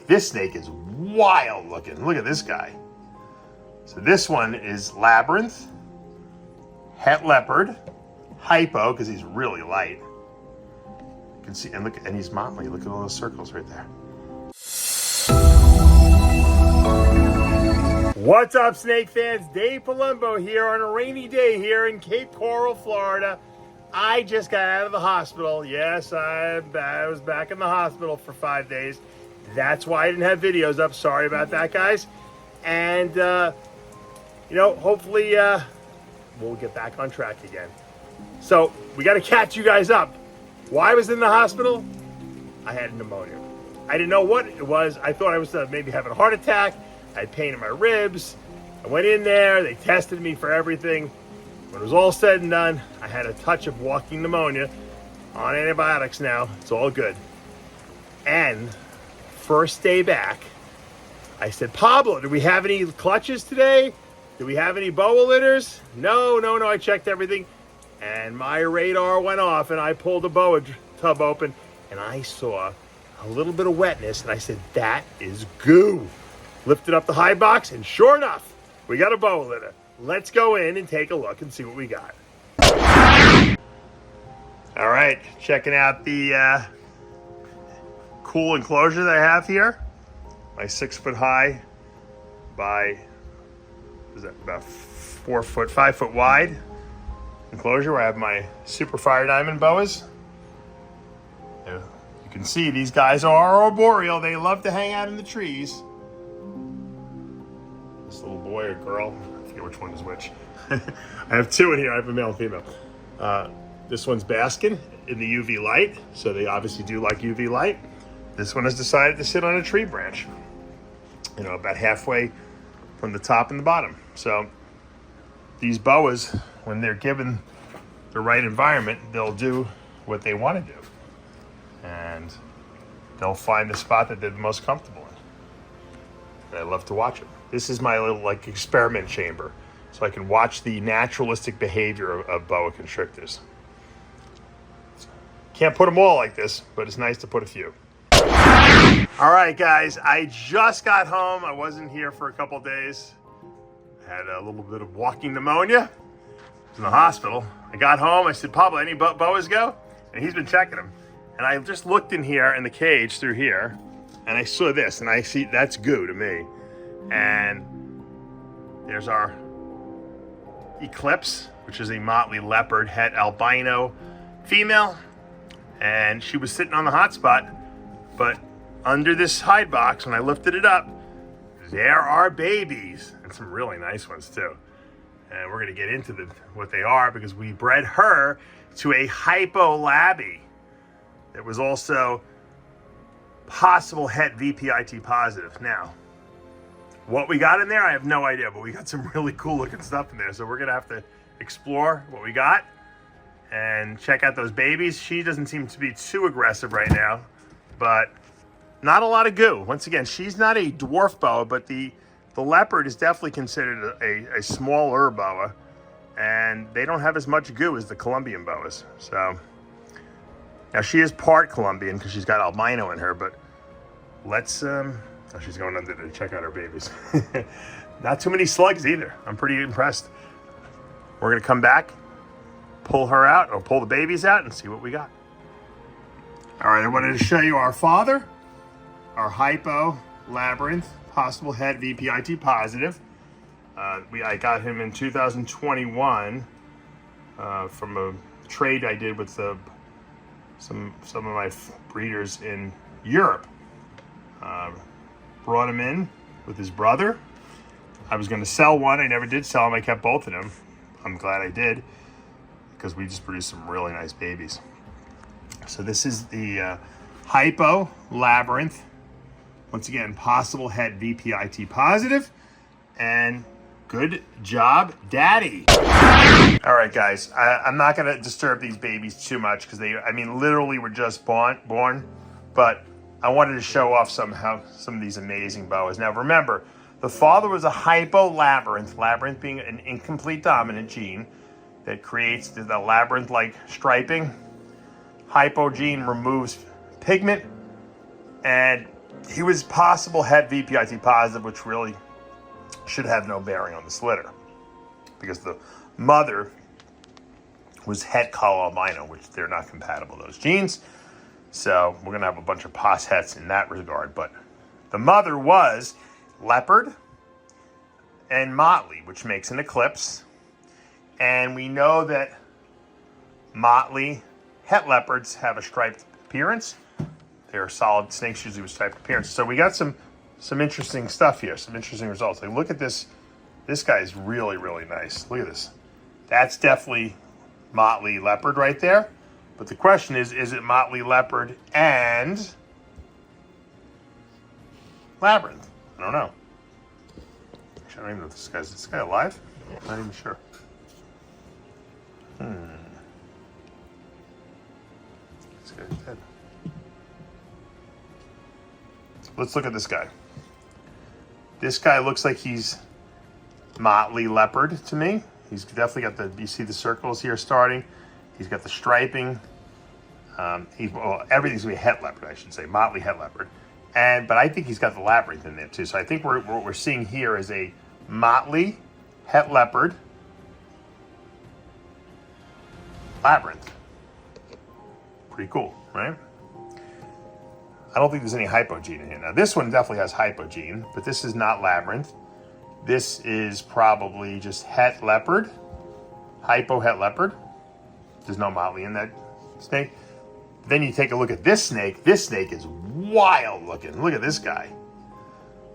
This snake is wild looking. Look at this guy. So this one is Labyrinth, Het Leopard, HYPO, because he's really light. You can see, and look, and he's motley. Look at all those circles right there. What's up, snake fans? Dave Palumbo here on a rainy day here in Cape Coral, Florida. I just got out of the hospital. Yes, I was back in the hospital for 5 days. That's why I didn't have videos up. Sorry about that, guys. And, you know, hopefully we'll get back on track again. So we got to catch you guys up. Why I was in the hospital? I had pneumonia. I didn't know what it was. I thought I was maybe having a heart attack. I had pain in my ribs. I went in there. They tested me for everything. When it was all said and done, I had a touch of walking pneumonia. On antibiotics now. It's all good. And first day back, I said, Pablo, do we have any clutches today? Do we have any boa litters? No. I checked everything. And my radar went off, and I pulled the boa tub open, and I saw a little bit of wetness, and I said, that is goo. Lifted up the high box, and sure enough, we got a boa litter. Let's go in and take a look and see what we got. All right, checking out the cool enclosure that I have here. My 6 foot high by, is that about 4 foot, 5 foot wide enclosure where I have my super fire diamond boas. You can see these guys are arboreal. They love to hang out in the trees. This little boy or girl, I forget which one is which. I have 2 in here. I have a male and female. This one's basking in the UV light, so they obviously do like UV light. This one has decided to sit on a tree branch, you know, about halfway from the top and the bottom. So these boas, when they're given the right environment, they'll do what they want to do. And they'll find the spot that they're the most comfortable in. And I love to watch it. This is my little like experiment chamber, so I can watch the naturalistic behavior of boa constrictors. Can't put them all like this, but it's nice to put a few. All right, guys, I just got home. I wasn't here for a couple days. Had a little bit of walking pneumonia. I was in the hospital. I got home. I said, Pablo, any boas go? And he's been checking them. And I just looked in here in the cage through here, and I saw this, and I see that's goo to me. And there's our ECLIPSE, which is a motley leopard het albino female. And she was sitting on the hot spot, but under this hide box, when I lifted it up, there are babies, and some really nice ones too. And we're gonna get into what they are, because we bred her to a HYPO labby that was also possible het VPIT positive. Now, what we got in there, I have no idea, but we got some really cool looking stuff in there. So we're gonna have to explore what we got and check out those babies. She doesn't seem to be too aggressive right now, but not a lot of goo. Once again, she's not a dwarf boa, but the leopard is definitely considered a smaller boa, and they don't have as much goo as the Colombian boas. So now she is part Colombian because she's got albino in her, but let's, oh, she's going under to check out her babies. Not too many slugs either. I'm pretty impressed. We're gonna come back, pull her out, or pull the babies out, and see what we got. All right, I wanted to show you our father, our HYPO Labyrinth, possible het VPIT positive. I got him in 2021 from a trade I did with some of my breeders in Europe. Brought him in with his brother. I was going to sell one. I never did sell him. I kept both of them. I'm glad I did, because we just produced some really nice babies. So this is the HYPO Labyrinth. Once again, possible het VPIT positive. And good job, Daddy. All right, guys. I'm not going to disturb these babies too much, because they, I mean, literally were just born. But I wanted to show off some of these amazing boas. Now, remember, the father was a HYPO Labyrinth. Labyrinth being an incomplete dominant gene that creates the labyrinth-like striping. HYPO gene removes pigment and he was possible het VPIT positive, which really should have no bearing on this litter because the mother was het Kahl albino, which they're not compatible, those genes. So we're going to have a bunch of pos hets in that regard. But the mother was leopard and motley, which makes an eclipse. And we know that motley het leopards have a striped appearance. They're solid snakes usually with striped appearance. So we got some interesting stuff here, some interesting results. Like, look at this. This guy is really, really nice. Look at this. That's definitely motley leopard right there. But the question is it motley leopard and labyrinth? I don't know. Actually, I don't even know if is this guy alive? I'm not even sure. This guy's dead. Let's look at this guy. This guy looks like he's motley leopard to me. He's definitely got the, you see the circles here starting. He's got the striping. Well, everything's gonna be het leopard, I should say, motley het leopard. But I think he's got the labyrinth in there too. So I think what we're seeing here is a motley het leopard labyrinth. Pretty cool, right? I don't think there's any HYPO gene in here. Now this one definitely has HYPO gene, but this is not labyrinth. This is probably just het leopard, HYPO het leopard. There's no motley in that snake. Then you take a look at this snake. This snake is wild looking. Look at this guy.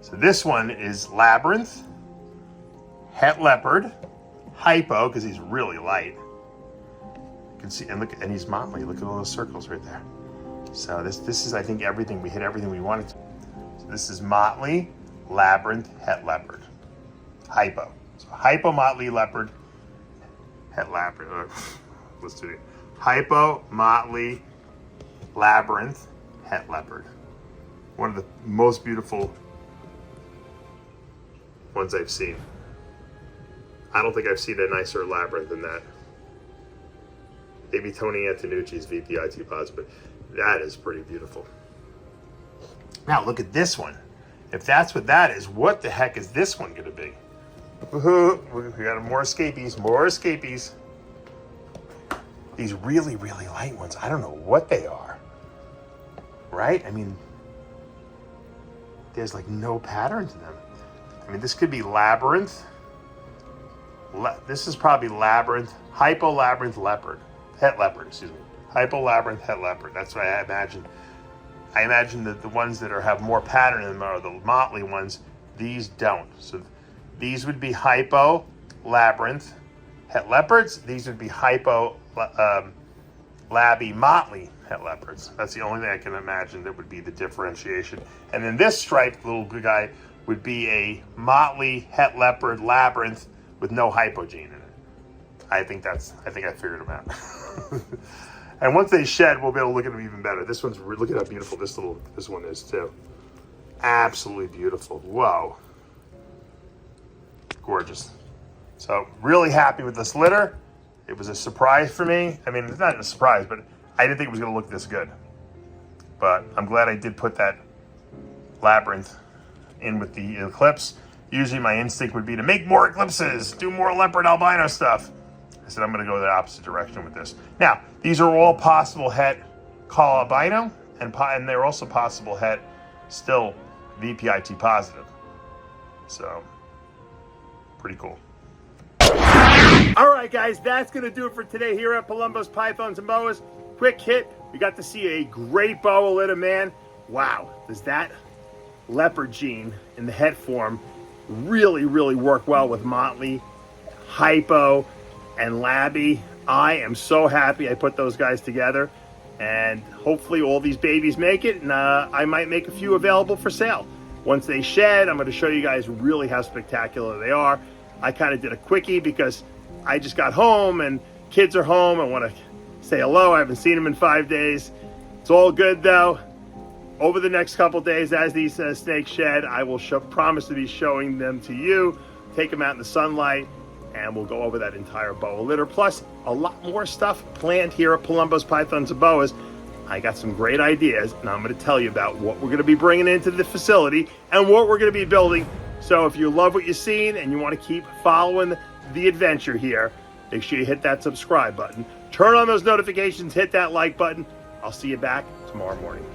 So this one is labyrinth, het leopard, HYPO, because he's really light. You can see, and look, and he's motley. Look at all those circles right there. So this is, I think, everything. We hit everything we wanted to. So this is motley, labyrinth, het leopard, HYPO. So HYPO, motley, leopard, het leopard. Let's do it. HYPO, motley, labyrinth, het leopard. One of the most beautiful ones I've seen. I don't think I've seen a nicer labyrinth than that. Maybe Tony Antonucci's VPIT positive, but that is pretty beautiful. Now look at this one. If that's what that is, what the heck is this one going to be? We got more escapees, more escapees. These really, really light ones, I don't know what they are. Right? I mean, there's like no pattern to them. I mean, this could be labyrinth. This is probably labyrinth, HYPO, labyrinth, leopard. Het leopard, excuse me. HYPO, labyrinth, het leopard. That's what I imagine. I imagine that the ones that have more pattern in them are the motley ones. These don't. So these would be HYPO, labyrinth, het leopards. These would be HYPO, labby, motley, het leopards. That's the only thing I can imagine that would be the differentiation. And then this striped little guy would be a motley, het leopard, labyrinth with no HYPO gene in it. I think I figured them out. And once they shed, we'll be able to look at them even better. This one's, look at how beautiful this one is too. Absolutely beautiful. Whoa. Gorgeous. So really happy with this litter. It was a surprise for me. I mean, it's not a surprise, but I didn't think it was gonna look this good. But I'm glad I did put that labyrinth in with the eclipse. Usually my instinct would be to make more eclipses, do more leopard albino stuff. I said I'm going to go the opposite direction with this. Now, these are all possible het Kahl albino, and they're also possible het still VPIT positive. So, pretty cool. All right, guys, that's going to do it for today here at Palumbo's Pythons and Boas. Quick hit. We got to see a great boa litter, man. Wow, does that leopard gene in the het form really, really work well with motley, HYPO, and labby. I am so happy I put those guys together, and hopefully all these babies make it, and I might make a few available for sale. Once they shed, I'm going to show you guys really how spectacular they are. I kind of did a quickie because I just got home and kids are home. I want to say hello. I haven't seen them in 5 days. It's all good though. Over the next couple days, as these snakes shed, I will promise to be showing them to you, take them out in the sunlight, and we'll go over that entire boa litter, plus a lot more stuff planned here at Palumbo's Pythons and Boas. I got some great ideas, and I'm going to tell you about what we're going to be bringing into the facility and what we're going to be building. So if you love what you're seeing and you want to keep following the adventure here, make sure you hit that subscribe button. Turn on those notifications, hit that like button. I'll see you back tomorrow morning.